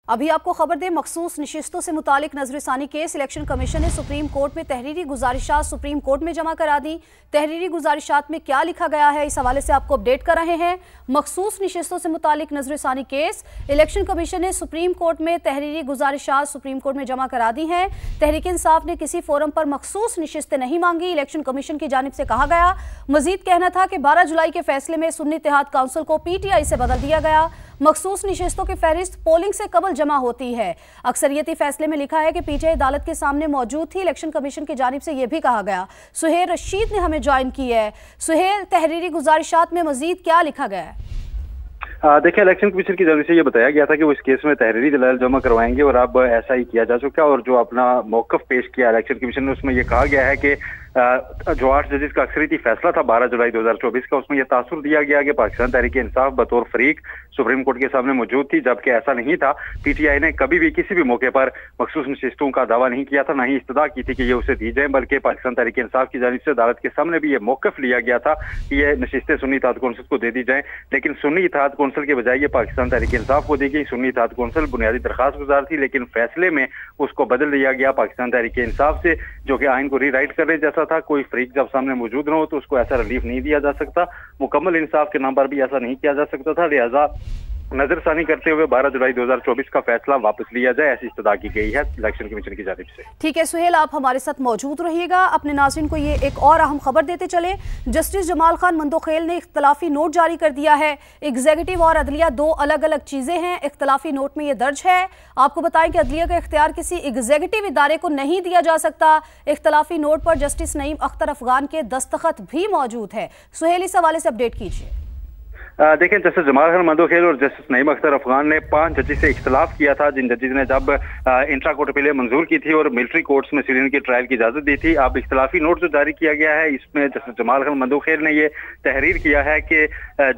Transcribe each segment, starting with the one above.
अभी आपको खबर दें, मखसूस नशिस्तों से मुतालिक नजरसानी केस इलेक्शन कमीशन ने सुप्रीम कोर्ट में तहरीरी गुजारिशात सुप्रीम कोर्ट में जमा करा दी। तहरीरी गुजारिशात में क्या लिखा गया है, इस हवाले से आपको अपडेट कर रहे हैं। मखसूस नशिस्तों से मुतालिक नजरसानी केस इलेक्शन कमीशन ने सुप्रीम कोर्ट में तहरीरी गुजारिशात सुप्रीम कोर्ट में जमा करा दी हैं। तहरीक इंसाफ ने किसी फोरम पर मखसूस नशिस्तें नहीं मांगी। इलेक्शन कमीशन की जानिब से कहा गया, मजीद कहना था कि 12 जुलाई के फैसले में सुन्नी इत्तेहाद काउंसिल को PTI से बदल दिया गया। मखसूस नशिस्तों की फहरिस्त पोलिंग से कबल जमा होती है। अक्सरियती फैसले में लिखा है कि PTI अदालत के सामने मौजूद थी। इलेक्शन कमीशन की जानिब से यह भी कहा गया। सुहेल रशीद ने हमें ज्वाइन की है। सुहेल, तहरीरी गुजारिशात में मजीद क्या लिखा गया है? देखिए, इलेक्शन कमीशन की जानिब से ये बताया गया था कि वो इस केस में तहरीरी दलाइल जमा करवाएंगे और अब ऐसा ही किया जा चुका है। और जो अपना मौकफ पेश किया इलेक्शन कमीशन ने, उसमें यह कहा गया है कि जो 8 जजेस का अक्सरियती फैसला था 12 जुलाई 2024 का, उसमें यह तासुर दिया गया कि पाकिस्तान तहरीक इंसाफ बतौर फरीक सुप्रीम कोर्ट के सामने मौजूद थी, जबकि ऐसा नहीं था। PTI ने कभी भी किसी भी मौके पर मखसूस नशिस्तों का दावा नहीं किया था, ना ही इस्तदा की थी कि ये उसे दी जाए, बल्कि पाकिस्तान तहरीक इंसाफ की जानिब से अदालत के सामने भी ये मौकफ लिया गया था कि ये नशिस्तें सुन्नी इत्तेहाद कौंसिल को दे दी जाए। लेकिन सुन्नी इत्तेहाद कौंसिल के बजाय ये पाकिस्तान तहरीक इंसाफ को दी गई। सुन्नी इत्तेहाद कौंसिल बुनियादी दरखास्त गुजार थी, लेकिन फैसले में उसको बदल दिया गया पाकिस्तान तहरीक इंसाफ से, जो कि आइन को रीराइट करने जैसा था। कोई फरीक जब सामने मौजूद न हो तो उसको ऐसा रिलीफ नहीं दिया जा सकता। मुकम्मल इंसाफ के नाम पर भी ऐसा नहीं किया जा सकता था। लिहाजा नजरसानी करते हुए 12 जुलाई 2024 का फैसला वापस लिया जाए, ऐसी इस्तदा की गई है इलेक्शन कमीशन की जानिब से। ठीक है सुहेल, आप हमारे साथ मौजूद रहिएगा। अपने नाज़रीन को ये एक और अहम खबर देते चले। जस्टिस जमाल खान मंदोखेल ने इख्तलाफी नोट जारी कर दिया है। एग्जीक्यूटिव और अदलिया दो अलग अलग चीजें हैं। इख्तलाफी नोट में ये दर्ज है। आपको बताएं कि अदलिया का इख्तियार किसी एग्जीक्यूटिव इदारे को नहीं दिया जा सकता। इख्तलाफी नोट पर जस्टिस नईम अख्तर अफगान के दस्तखत भी मौजूद है। सुहेल, इस हवाले से अपडेट कीजिए। देखें, जस्टिस जमाल खान मंदोखेल और जस्टिस नईम अख्तर अफगान ने 5 जजेस से इख्तलाफ किया था, जिन जजेस ने जब इंट्रा कोर्ट अपीलें मंजूर की थी और मिलिट्री कोर्ट्स में सिटीजन की ट्रायल की इजाजत दी थी। अब इख्तलाफी नोट जो जारी किया गया है, इसमें जस्टिस जमाल खान मंदोखेल ने ये तहरीर किया है कि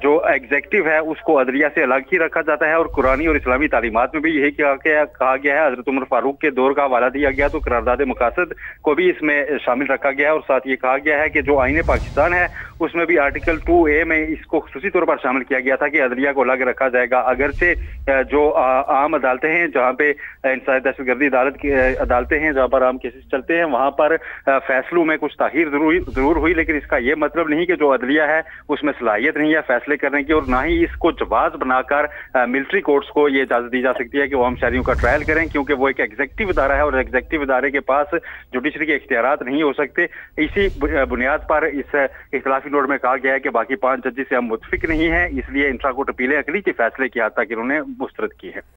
जो एग्जीक्यूटिव है उसको अदलिया से अलग ही रखा जाता है। और कुरानी और इस्लामी तालीमात में भी यही कहा गया है। हजरत उमर फारूक के दौर का हवाला दिया गया, तो करारदाद मकासद को भी इसमें शामिल रखा गया है। और साथ ये कहा गया है कि जो आईन पाकिस्तान है उसमें भी आर्टिकल 2A में इसको खुसूसी तौर पर शामिल किया गया था कि अदलिया को अलग रखा जाएगा। अगरचे जो आम अदालतें हैं, जहाँ पे इंसानी दहशतगर्दी अदालतें हैं, जहाँ पर आम केसेस चलते हैं, वहाँ पर फैसलों में कुछ ताखीर जरूर हुई, लेकिन इसका ये मतलब नहीं कि जो अदलिया है उसमें सलाहियत नहीं है फैसले करने की, और ना ही इसको जवाज बनाकर मिलिट्री कोर्ट्स को ये इजाजत दी जा सकती है कि वो आम शहरियों का ट्रायल करें, क्योंकि वो एक एग्जीक्यूटिव इदारा है और एग्जीक्यूटिव इदारे के पास जुडिशरी के इख्तियारात नहीं हो सकते। इसी बुनियाद पर इस इख्तलाफी नोट में कहा गया है कि बाकी 5 जजेस से हम मुतफिक नहीं है, इसलिए इंट्रा कोर्ट अपीलें अकलीती फैसले की हद तक इन्होंने मुस्तरद की है।